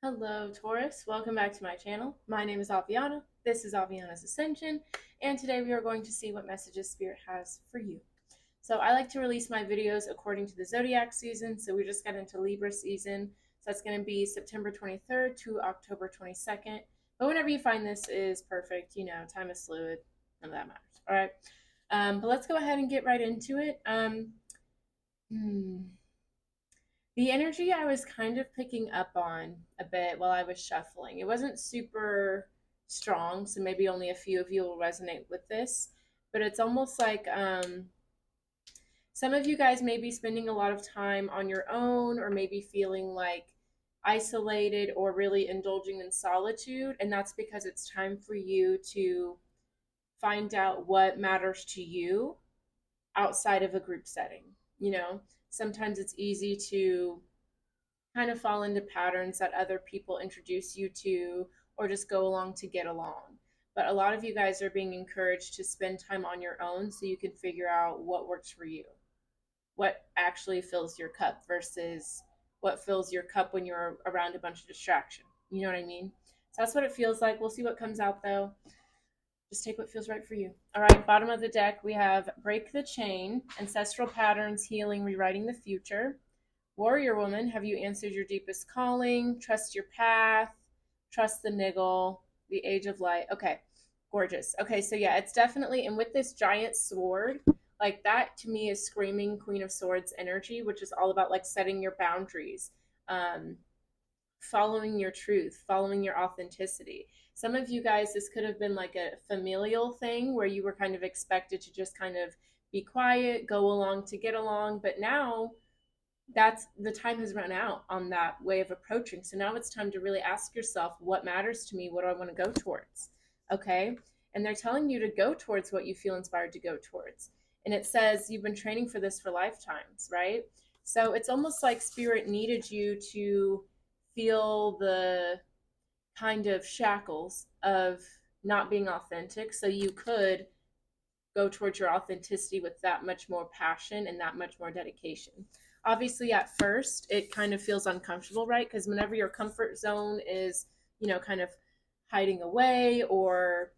Hello, Taurus. Welcome back to my channel. My name is Aviana. This is Aviana's Ascension, and today we are going to see what messages Spirit has for you. So, I like to release my videos according to the zodiac season, so we just got into Libra season. So, that's going to be September 23rd to October 22nd. But whenever you find this is perfect, time is fluid, none of that matters. All right. But let's go ahead and get right into it. Hmm. The energy I was kind of picking up on a bit while I was shuffling. It wasn't super strong, so maybe only a few of you will resonate with this. But it's almost like some of you guys may be spending a lot of time on your own, or maybe feeling like isolated or really indulging in solitude. And that's because it's time for you to find out what matters to you outside of a group setting. You know, sometimes it's easy to kind of fall into patterns that other people introduce you to or just go along to get along. But a lot of you guys are being encouraged to spend time on your own so you can figure out what works for you, what actually fills your cup versus what fills your cup when you're around a bunch of distraction. You know what I mean? So that's what it feels like. We'll see what comes out though. Just take what feels right for you. All right, bottom of the deck, we have Break the Chain, Ancestral Patterns, Healing, Rewriting the Future. Warrior Woman, have you answered your deepest calling? Trust your path. Trust the niggle. The Age of Light. Okay, gorgeous. Okay, so yeah, it's definitely, and with this giant sword, like that to me is screaming Queen of Swords energy, which is all about like setting your boundaries, um, following your truth, following your authenticity. Some of you guys, this could have been like a familial thing where you were kind of expected to just kind of be quiet, go along to get along, but now that's the time has run out on that way of approaching. So now it's time to really ask yourself, what matters to me? What do I want to go towards? Okay. And they're telling you to go towards what you feel inspired to go towards. And it says you've been training for this for lifetimes, right? So it's almost like spirit needed you to feel the kind of shackles of not being authentic so you could go towards your authenticity with that much more passion and that much more dedication. Obviously, at first, it kind of feels uncomfortable, right? Because whenever your comfort zone is, kind of hiding away or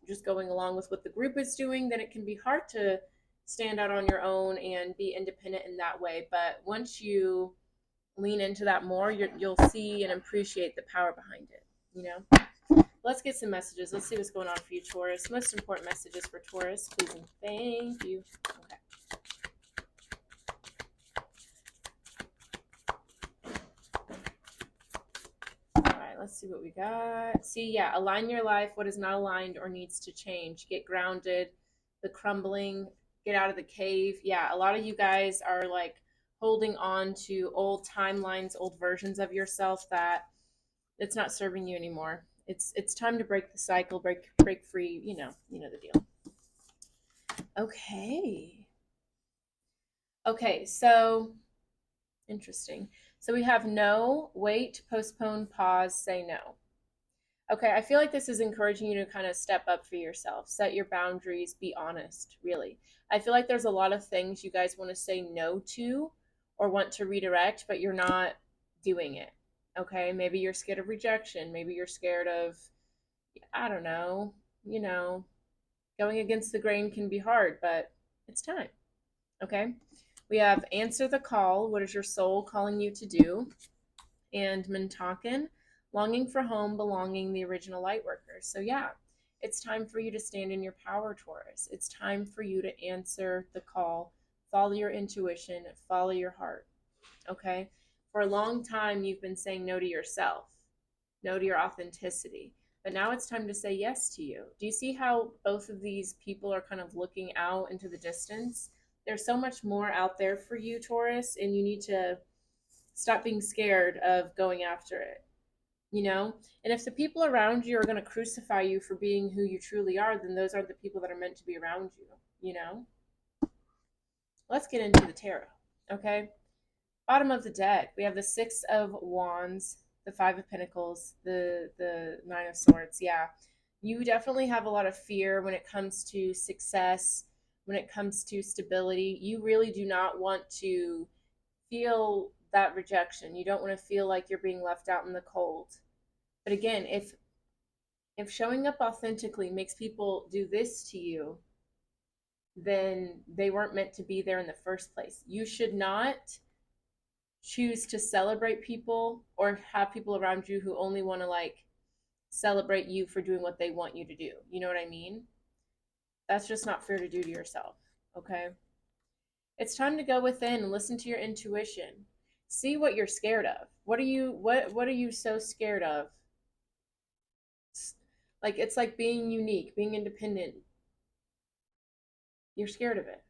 just going along with what the group is doing, then it can be hard to stand out on your own and be independent in that way. But once you lean into that more, you'll see and appreciate the power behind it, you know? Let's get some messages. Let's see what's going on for you, Taurus. Most important messages for Taurus, please and thank you. Okay. All right, let's see what we got. See, yeah, align your life. What is not aligned or needs to change. Get grounded. The crumbling. Get out of the cave. Yeah, a lot of you guys are like holding on to old timelines, old versions of yourself that it's not serving you anymore. It's time to break the cycle, break free. You know the deal. Okay. Okay, so interesting. So we have no, wait, postpone, pause, say no. Okay, I feel like this is encouraging you to kind of step up for yourself, set your boundaries, be honest, really. I feel like there's a lot of things you guys want to say no to or want to redirect, but you're not doing it. Okay, maybe you're scared of rejection. Maybe you're scared of, I don't know, you know, going against the grain can be hard, but it's time. Okay. We have answer the call. What is your soul calling you to do? And Mintaken, longing for home, belonging, the original light workers. So yeah, it's time for you to stand in your power, Taurus. It's time for you to answer the call, follow your intuition, follow your heart. Okay. For a long time, you've been saying no to yourself, no to your authenticity. But now it's time to say yes to you. Do you see how both of these people are kind of looking out into the distance? There's so much more out there for you, Taurus, and you need to stop being scared of going after it, you know? And if the people around you are going to crucify you for being who you truly are, then those are the people that are meant to be around you, you know? Let's get into the tarot, okay? Bottom of the deck, we have the Six of Wands, the Five of Pentacles, the Nine of Swords. Yeah, you definitely have a lot of fear when it comes to success, when it comes to stability. You really do not want to feel that rejection. You don't want to feel like you're being left out in the cold. But again, if showing up authentically makes people do this to you, then they weren't meant to be there in the first place. You should not choose to celebrate people or have people around you who only want to like celebrate you for doing what they want you to do. You know what I mean? That's just not fair to do to yourself. Okay? It's time to go within and listen to your intuition. See what you're scared of. What are you so scared of? Like it's like being unique, being independent. You're scared of it.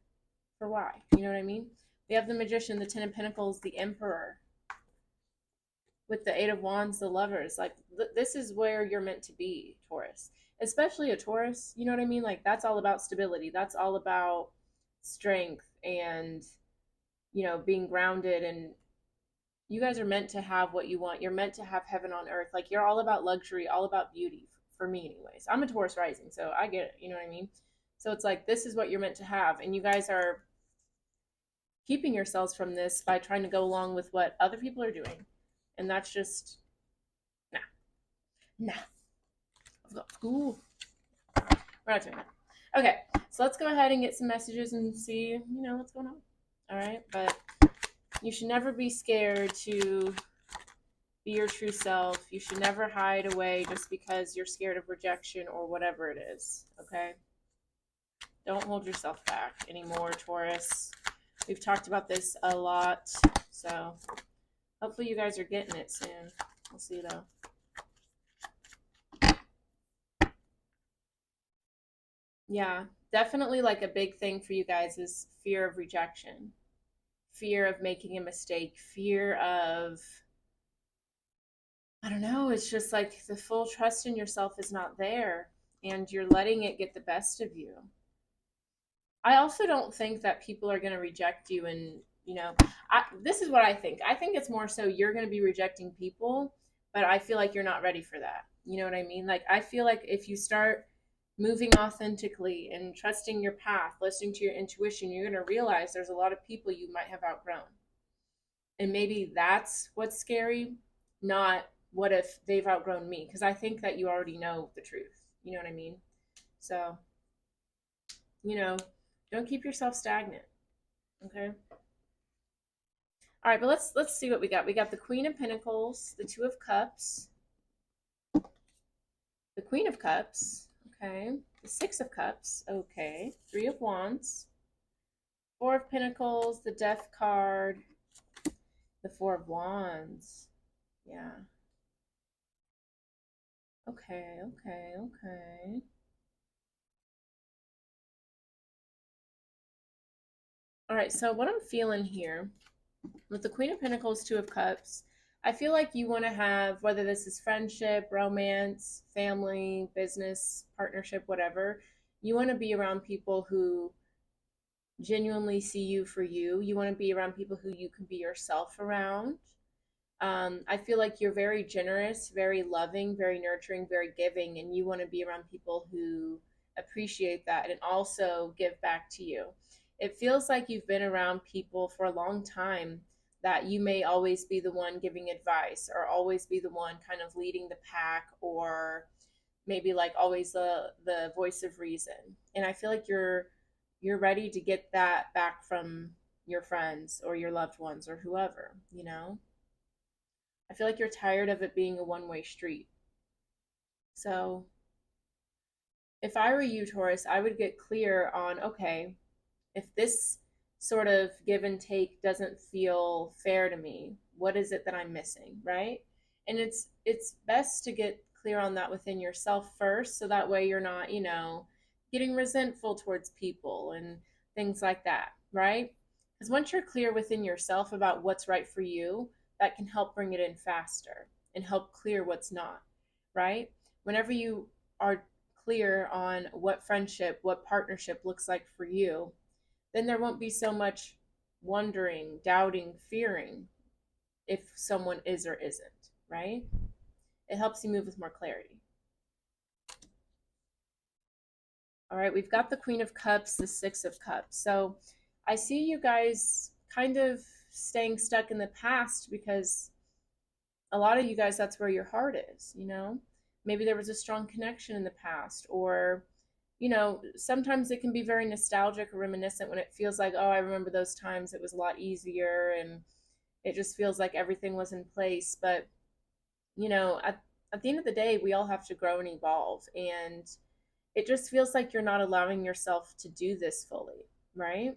For why? You know what I mean? We have the Magician, the Ten of Pentacles, the Emperor. With the Eight of Wands, the Lovers. Like this is where you're meant to be, Taurus. Especially a Taurus, you know what I mean? Like that's all about stability. That's all about strength and, you know, being grounded. And you guys are meant to have what you want. You're meant to have heaven on earth. Like you're all about luxury, all about beauty, for me anyways. I'm a Taurus rising, so I get it, you know what I mean? So it's like this is what you're meant to have, and you guys are keeping yourselves from this by trying to go along with what other people are doing. And that's just nah. I've got school. We're not doing that. Okay, so let's go ahead and get some messages and see, you know, what's going on. All right, but you should never be scared to be your true self. You should never hide away just because you're scared of rejection or whatever it is. Okay, don't hold yourself back anymore, Taurus. We've talked about this a lot, so hopefully you guys are getting it soon. We'll see though. Yeah, definitely like a big thing for you guys is fear of rejection, fear of making a mistake, fear of, I don't know, it's just like the full trust in yourself is not there and you're letting it get the best of you. I also don't think that people are going to reject you and, you know, this is what I think. I think it's more so you're going to be rejecting people, but I feel like you're not ready for that. You know what I mean? Like, I feel like if you start moving authentically and trusting your path, listening to your intuition, you're going to realize there's a lot of people you might have outgrown. And maybe that's what's scary, not what if they've outgrown me, because I think that you already know the truth. You know what I mean? So, you know, don't keep yourself stagnant. Okay? All right, but let's see what we got. We got the Queen of Pentacles, the Two of Cups, the Queen of Cups, okay, the Six of Cups, okay, Three of Wands, Four of Pentacles, the Death card, the Four of Wands. Yeah. Okay, okay, okay. All right, so what I'm feeling here with the Queen of Pentacles, Two of Cups, I feel like you want to have, whether this is friendship, romance, family, business, partnership, whatever, you want to be around people who genuinely see you for you. You want to be around people who you can be yourself around. I feel like you're very generous, very loving, very nurturing, very giving, and you want to be around people who appreciate that and also give back to you. It feels like you've been around people for a long time that you may always be the one giving advice or always be the one kind of leading the pack or maybe like always the voice of reason. And I feel like you're ready to get that back from your friends or your loved ones or whoever, you know? I feel like you're tired of it being a one-way street. So if I were you, Taurus, I would get clear on, okay, if this sort of give and take doesn't feel fair to me, what is it that I'm missing, right? And it's best to get clear on that within yourself first, so that way you're not, you know, getting resentful towards people and things like that, right? Because once you're clear within yourself about what's right for you, that can help bring it in faster and help clear what's not, right? Whenever you are clear on what friendship, what partnership looks like for you, then there won't be so much wondering, doubting, fearing if someone is or isn't, right? It helps you move with more clarity. All right, we've got the Queen of Cups, the Six of Cups. So I see you guys kind of staying stuck in the past because a lot of you guys, that's where your heart is, you know? Maybe there was a strong connection in the past, or, you know, sometimes it can be very nostalgic or reminiscent when it feels like, oh, I remember those times, it was a lot easier and it just feels like everything was in place. But, you know, at the end of the day, we all have to grow and evolve. And it just feels like you're not allowing yourself to do this fully, right?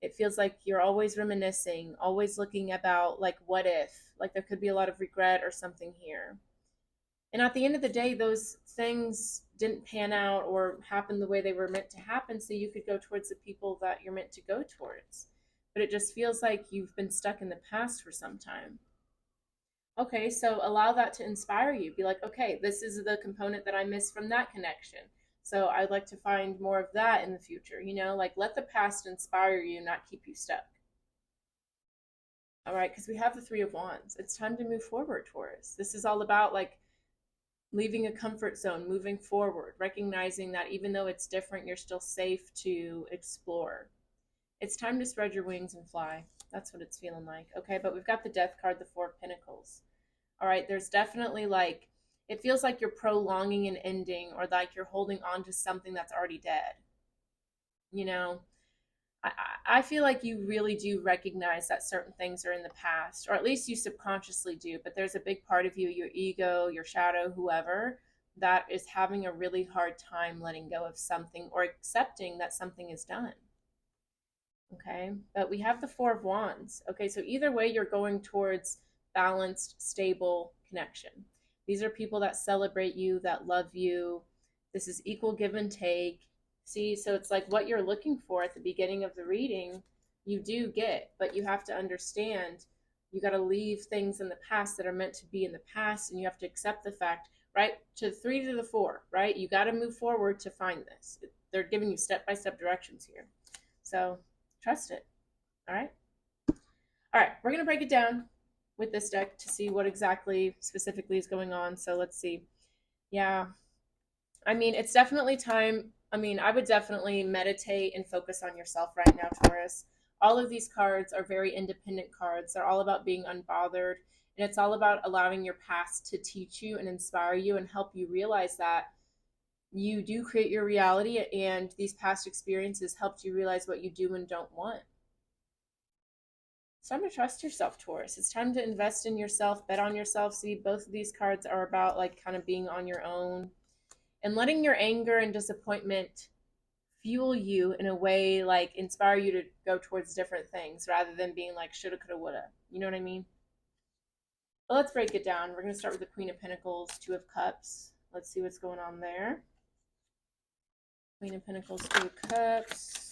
It feels like you're always reminiscing, always looking about like what if, like there could be a lot of regret or something here. And at the end of the day, those things didn't pan out or happen the way they were meant to happen, so you could go towards the people that you're meant to go towards. But it just feels like you've been stuck in the past for some time. Okay, so allow that to inspire you. Be like, okay, this is the component that I missed from that connection. So I'd like to find more of that in the future. You know, like let the past inspire you, not keep you stuck. All right, because we have the Three of Wands. It's time to move forward, Taurus. This is all about like leaving a comfort zone, moving forward, recognizing that even though it's different, you're still safe to explore. It's time to spread your wings and fly. That's what it's feeling like. Okay, but we've got the Death card, the Four of Pentacles. All right, there's definitely like, it feels like you're prolonging an ending or like you're holding on to something that's already dead. You know, I feel like you really do recognize that certain things are in the past, or at least you subconsciously do, but there's a big part of you, your ego, your shadow, whoever, that is having a really hard time letting go of something or accepting that something is done. Okay, but we have the Four of Wands. Okay, so either way, you're going towards balanced, stable connection. These are people that celebrate you, that love you. This is equal give and take. See, so it's like what you're looking for at the beginning of the reading, you do get, but you have to understand you got to leave things in the past that are meant to be in the past, and you have to accept the fact, right? To the 3 to the 4, right? You got to move forward to find this. They're giving you step-by-step directions here. So trust it. All right. All right. We're going to break it down with this deck to see what exactly specifically is going on. So let's see. Yeah. I mean, it's definitely time. I mean, I would definitely meditate and focus on yourself right now, Taurus. All of these cards are very independent cards. They're all about being unbothered. And it's all about allowing your past to teach you and inspire you and help you realize that you do create your reality, and these past experiences helped you realize what you do and don't want. It's time to trust yourself, Taurus. It's time to invest in yourself, bet on yourself. See, both of these cards are about like kind of being on your own and letting your anger and disappointment fuel you in a way, like inspire you to go towards different things rather than being like shoulda, coulda, woulda. You know what I mean? Well, let's break it down. We're going to start with the Queen of Pentacles, Two of Cups. Let's see what's going on there. Queen of Pentacles, Two of Cups.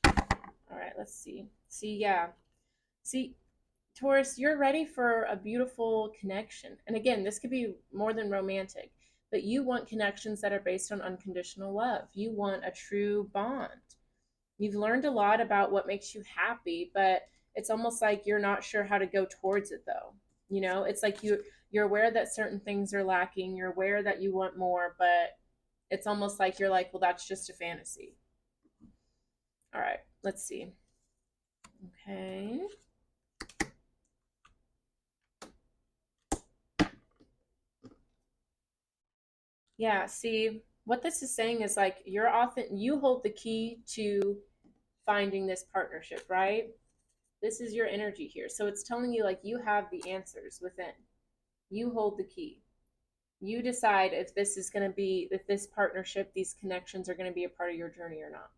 All right, let's see. See, yeah. See, Taurus, you're ready for a beautiful connection. And again, this could be more than romantic, but you want connections that are based on unconditional love. You want a true bond. You've learned a lot about what makes you happy, but it's almost like you're not sure how to go towards it though. You know, it's like you're aware that certain things are lacking, you're aware that you want more, but it's almost like you're like, well, that's just a fantasy. All right, let's see. Okay. Yeah, see, what this is saying is like you're often, you hold the key to finding this partnership, right? This is your energy here. So it's telling you like you have the answers within. You hold the key. You decide if this is going to be, if this partnership, these connections are going to be a part of your journey or not.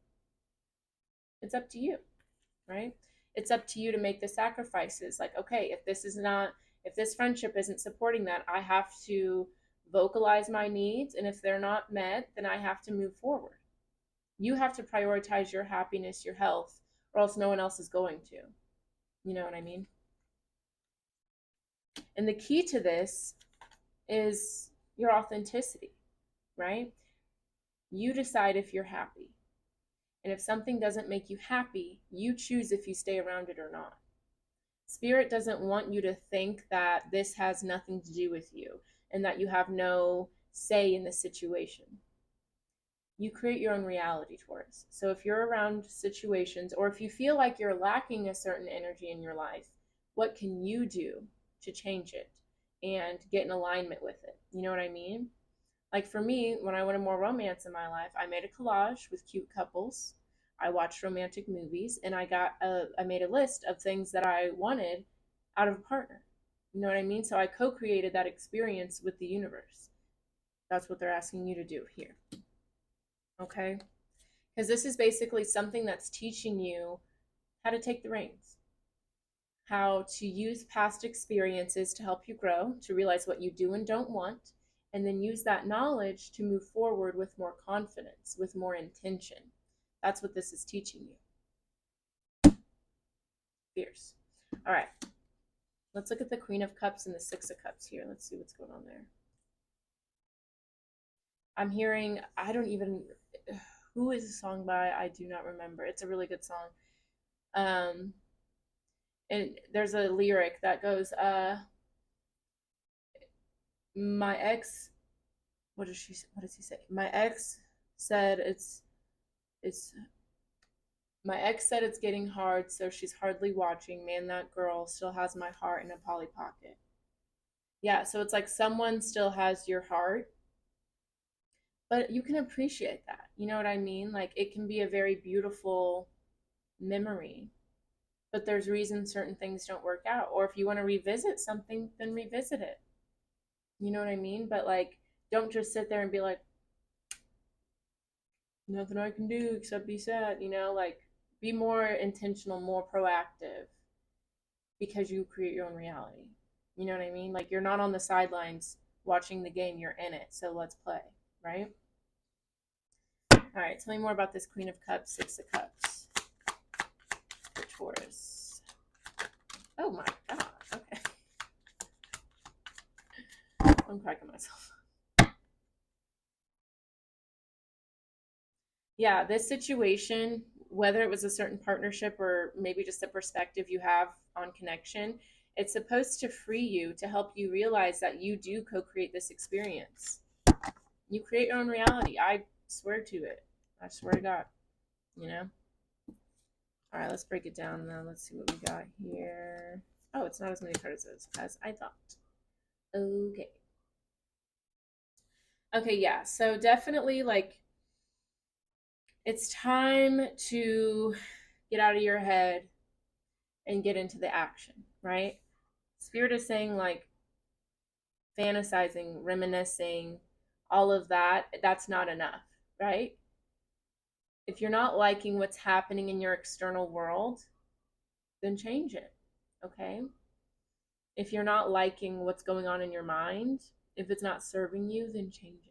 It's up to you, right? It's up to you to make the sacrifices. Like, okay, if this is not, if this friendship isn't supporting that, I have to vocalize my needs. And if they're not met, then I have to move forward. You have to prioritize your happiness, your health, or else no one else is going to. You know what I mean? And the key to this is your authenticity, right? You decide if you're happy. And if something doesn't make you happy, you choose if you stay around it or not. Spirit doesn't want you to think that this has nothing to do with you and that you have no say in the situation. You create your own reality, Taurus. So if you're around situations, or if you feel like you're lacking a certain energy in your life, what can you do to change it and get in alignment with it? You know what I mean? Like for me, when I wanted more romance in my life, I made a collage with cute couples. I watched romantic movies, and I made a list of things that I wanted out of a partner. You know what I mean? So I co-created that experience with the universe. That's what they're asking you to do here. Okay? Because this is basically something that's teaching you how to take the reins, how to use past experiences to help you grow, to realize what you do and don't want, and then use that knowledge to move forward with more confidence, with more intention. That's what this is teaching you. Fierce. All right. Let's look at the Queen of Cups and the Six of Cups here. Let's see what's going on there. I'm hearing, who is the song by? I do not remember. It's a really good song. And there's a lyric that goes, my ex, what does he say? My ex said my ex said it's getting hard, so she's hardly watching. Man, that girl still has my heart in a Polly Pocket. Yeah, so it's like someone still has your heart, but you can appreciate that. You know what I mean? Like it can be a very beautiful memory, but there's reasons certain things don't work out. Or if you want to revisit something, then revisit it. You know what I mean? But like, don't just sit there and be like, nothing I can do except be sad. You know, like be more intentional, more proactive, because you create your own reality. You know what I mean? Like you're not on the sidelines watching the game, you're in it. So let's play, right? All right, tell me more about this Queen of Cups, Six of Cups for Taurus. Oh my God. Okay. I'm cracking myself. Yeah, this situation, whether it was a certain partnership or maybe just a perspective you have on connection, it's supposed to free you, to help you realize that you do co-create this experience. You create your own reality. I swear to it. I swear to God. You know? All right, let's break it down now. Let's see what we got here. Oh, it's not as many cards as I thought. Okay. Okay, yeah. So definitely like it's time to get out of your head and get into the action, right? Spirit is saying like fantasizing, reminiscing, all of that, that's not enough, right? If you're not liking what's happening in your external world, then change it, okay? If you're not liking what's going on in your mind, if it's not serving you, then change it.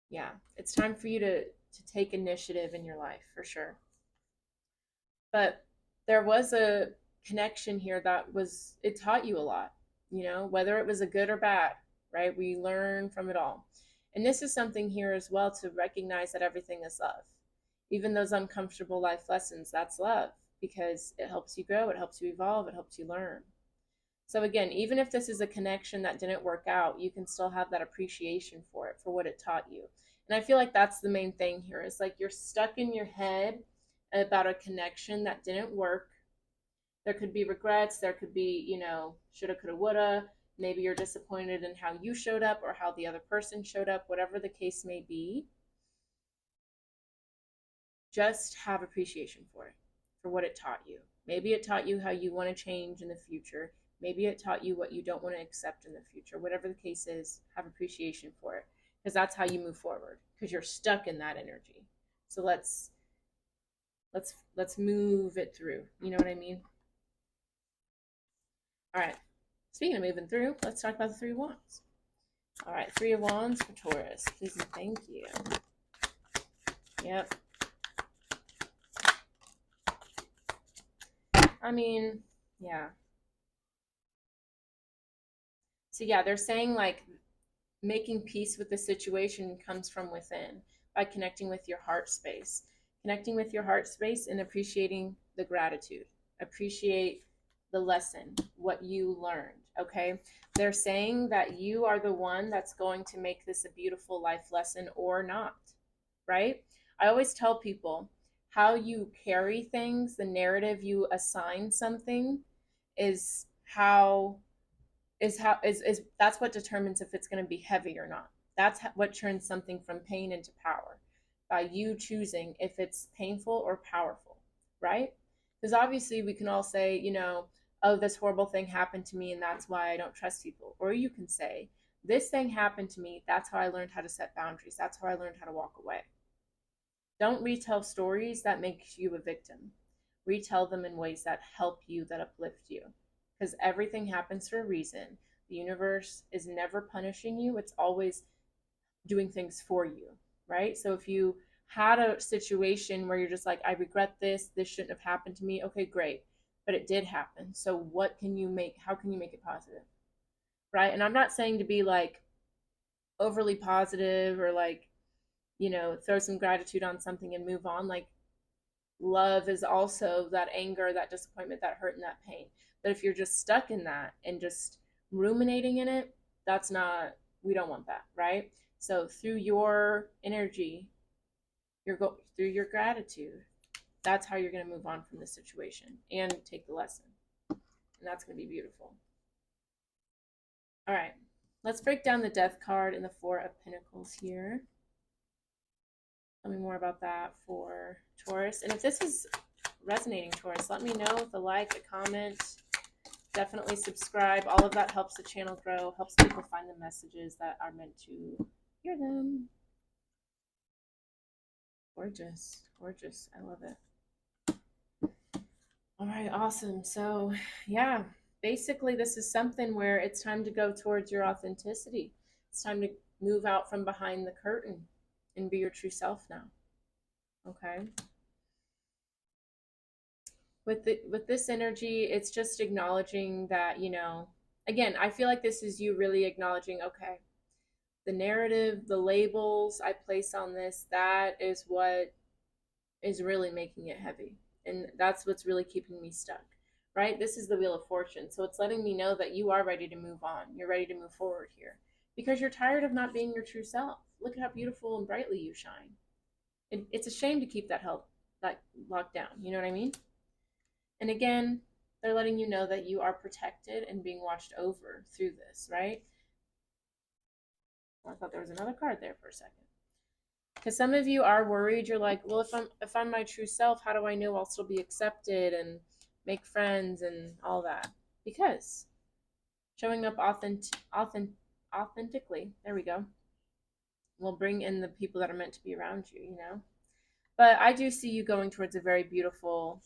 Yeah, it's time for you to take initiative in your life, for sure. But there was a connection here that was, it taught you a lot, you know, whether it was a good or bad, right? We learn from it all. And this is something here as well, to recognize that everything is love. Even those uncomfortable life lessons, that's love, because it helps you grow, it helps you evolve, it helps you learn. So again, even if this is a connection that didn't work out, you can still have that appreciation for it, for what it taught you. And I feel like that's the main thing here, is like you're stuck in your head about a connection that didn't work. There could be regrets, there could be, you know, shoulda, coulda, woulda. Maybe you're disappointed in how you showed up or how the other person showed up, whatever the case may be. Just have appreciation for it, for what it taught you. Maybe it taught you how you want to change in the future. Maybe it taught you what you don't want to accept in the future. Whatever the case is, have appreciation for it, because that's how you move forward, because you're stuck in that energy. So let's move it through. You know what I mean? All right. Speaking of moving through, let's talk about the Three of Wands. All right, Three of Wands for Taurus. Please and thank you. Yep. I mean, yeah. So yeah, they're saying like making peace with the situation comes from within by connecting with your heart space. Connecting with your heart space and appreciating the gratitude. Appreciate the lesson, what you learned. okay? They're saying that you are the one that's going to make this a beautiful life lesson or not, right? I always tell people how you carry things, the narrative you assign something is how is that's what determines if it's going to be heavy or not. That's what turns something from pain into power, by you choosing if it's painful or powerful, right? Because obviously we can all say, oh, this horrible thing happened to me and that's why I don't trust people. Or you can say, this thing happened to me, that's how I learned how to set boundaries, that's how I learned how to walk away. Don't retell stories that make you a victim. Retell them in ways that help you, that uplift you. Because everything happens for a reason. The universe is never punishing you, it's always doing things for you, right? So if you had a situation where you're just like, I regret this shouldn't have happened to me, okay, great. But it did happen. So how can you make it positive? Right? And I'm not saying to be like overly positive or like, throw some gratitude on something and move on. Like, love is also that anger, that disappointment, that hurt, and that pain. But if you're just stuck in that and just ruminating in it, we don't want that, right? So through your energy, through your gratitude, that's how you're going to move on from the situation and take the lesson. And that's going to be beautiful. All right, let's break down the Death card and the Four of Pentacles here. Tell me more about that for Taurus. And if this is resonating, Taurus, let me know with a like, a comment. Definitely subscribe. All of that helps the channel grow, helps people find the messages that are meant to hear them. Gorgeous, gorgeous. I love it. All right, awesome. So, yeah, basically, this is something where it's time to go towards your authenticity. It's time to move out from behind the curtain and be your true self now. Okay? With this energy, it's just acknowledging that, again, I feel like this is you really acknowledging, okay, the narrative, the labels I place on this, that is what is really making it heavy. And that's what's really keeping me stuck, right? This is the Wheel of Fortune. So it's letting me know that you are ready to move on. You're ready to move forward here because you're tired of not being your true self. Look at how beautiful and brightly you shine. It's a shame to keep that locked down. You know what I mean? And again, they're letting you know that you are protected and being watched over through this, right? I thought there was another card there for a second. Because some of you are worried. You're like, well, if I'm my true self, how do I know I'll still be accepted and make friends and all that? Because showing up authentically, there we go, will bring in the people that are meant to be around you, But I do see you going towards a very beautiful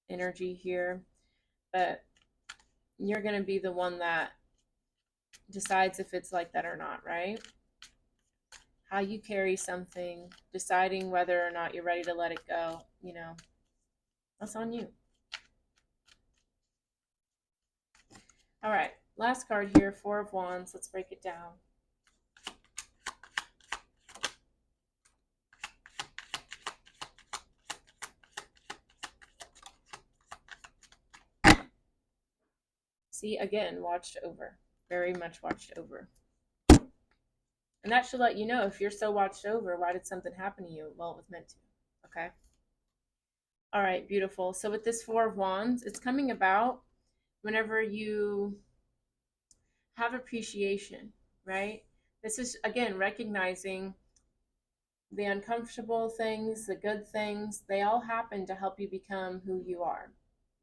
energy here. But you're going to be the one that decides if it's like that or not, right? How you carry something, deciding whether or not you're ready to let it go, that's on you. All right, last card here, Four of Wands. Let's break it down. See, again, watched over. Very much watched over. And that should let you know, if you're so watched over, why did something happen to you? Well, it was meant to. Okay? All right, beautiful. So with this Four of Wands, it's coming about whenever you have appreciation, right? This is, again, recognizing the uncomfortable things, the good things, they all happen to help you become who you are,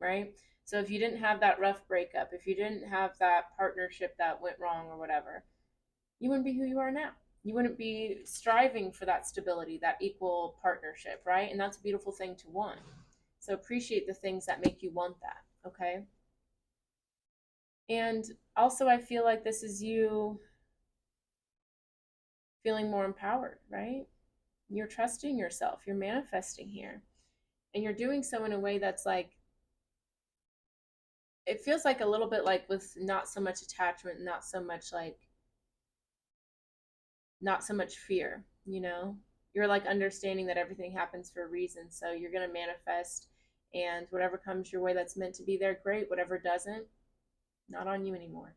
right? So if you didn't have that rough breakup, if you didn't have that partnership that went wrong or whatever, you wouldn't be who you are now. You wouldn't be striving for that stability, that equal partnership, right? And that's a beautiful thing to want. So appreciate the things that make you want that, okay? And also, I feel like this is you feeling more empowered, right? You're trusting yourself, you're manifesting here. And you're doing so in a way that's like, it feels like a little bit like with not so much attachment, not so much fear, You're like understanding that everything happens for a reason. So you're going to manifest, and whatever comes your way that's meant to be there, great. Whatever doesn't, Not on you anymore.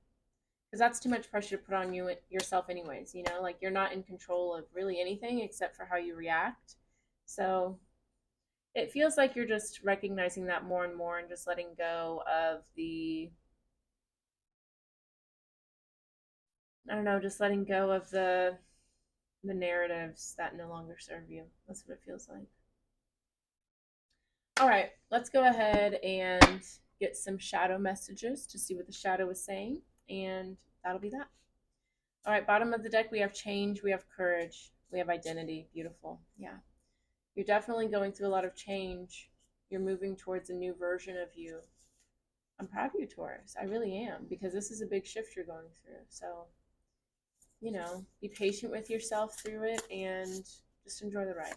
Because that's too much pressure to put on you yourself anyways, you know? Like, you're not in control of really anything except for how you react. So it feels like you're just recognizing that more and more and just letting go of the, I don't know, just letting go of the narratives that no longer serve you. That's what it feels like. All right, let's go ahead and get some shadow messages to see what the shadow is saying, and that'll be that. All right, bottom of the deck, we have change, we have courage, we have identity. Beautiful. Yeah. You're definitely going through a lot of change. You're moving towards a new version of you. I'm proud of you, Taurus. I really am, because this is a big shift you're going through. So, you know, be patient with yourself through it and just enjoy the ride.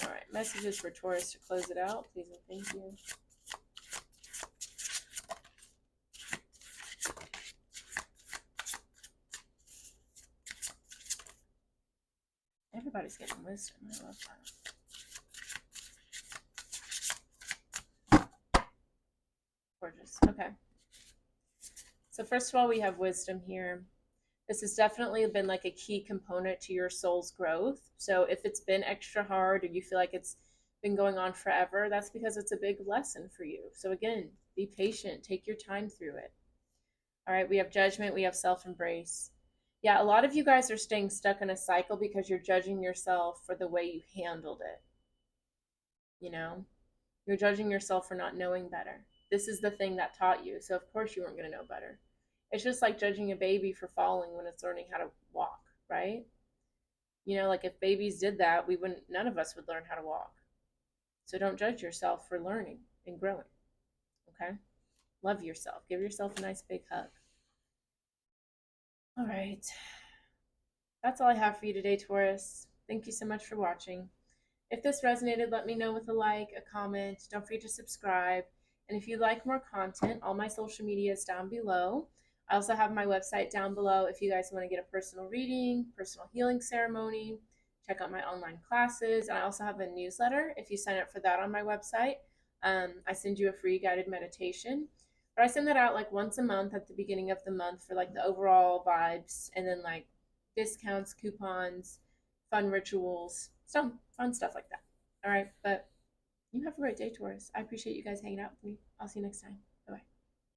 All right, messages for Taurus to close it out, please and thank you. Everybody's getting wisdom. I love that. Gorgeous. Okay. So first of all, we have wisdom here. This has definitely been like a key component to your soul's growth. So if it's been extra hard or you feel like it's been going on forever, that's because it's a big lesson for you. So again, be patient, take your time through it. All right, we have judgment, we have self-embrace. Yeah, a lot of you guys are staying stuck in a cycle because you're judging yourself for the way you handled it. You know, you're judging yourself for not knowing better. This is the thing that taught you. So of course you weren't going to know better. It's just like judging a baby for falling when it's learning how to walk, right? You know, like if babies did that, none of us would learn how to walk. So don't judge yourself for learning and growing. Okay? Love yourself. Give yourself a nice big hug. All right. That's all I have for you today, Taurus. Thank you so much for watching. If this resonated, let me know with a like, a comment. Don't forget to subscribe. And if you'd like more content, all my social media is down below. I also have my website down below if you guys want to get a personal reading, personal healing ceremony, check out my online classes. And I also have a newsletter if you sign up for that on my website. I send you a free guided meditation. But I send that out like once a month at the beginning of the month for like the overall vibes, and then like discounts, coupons, fun rituals, some fun stuff like that. All right, but you have a great day, Taurus. I appreciate you guys hanging out with me. I'll see you next time.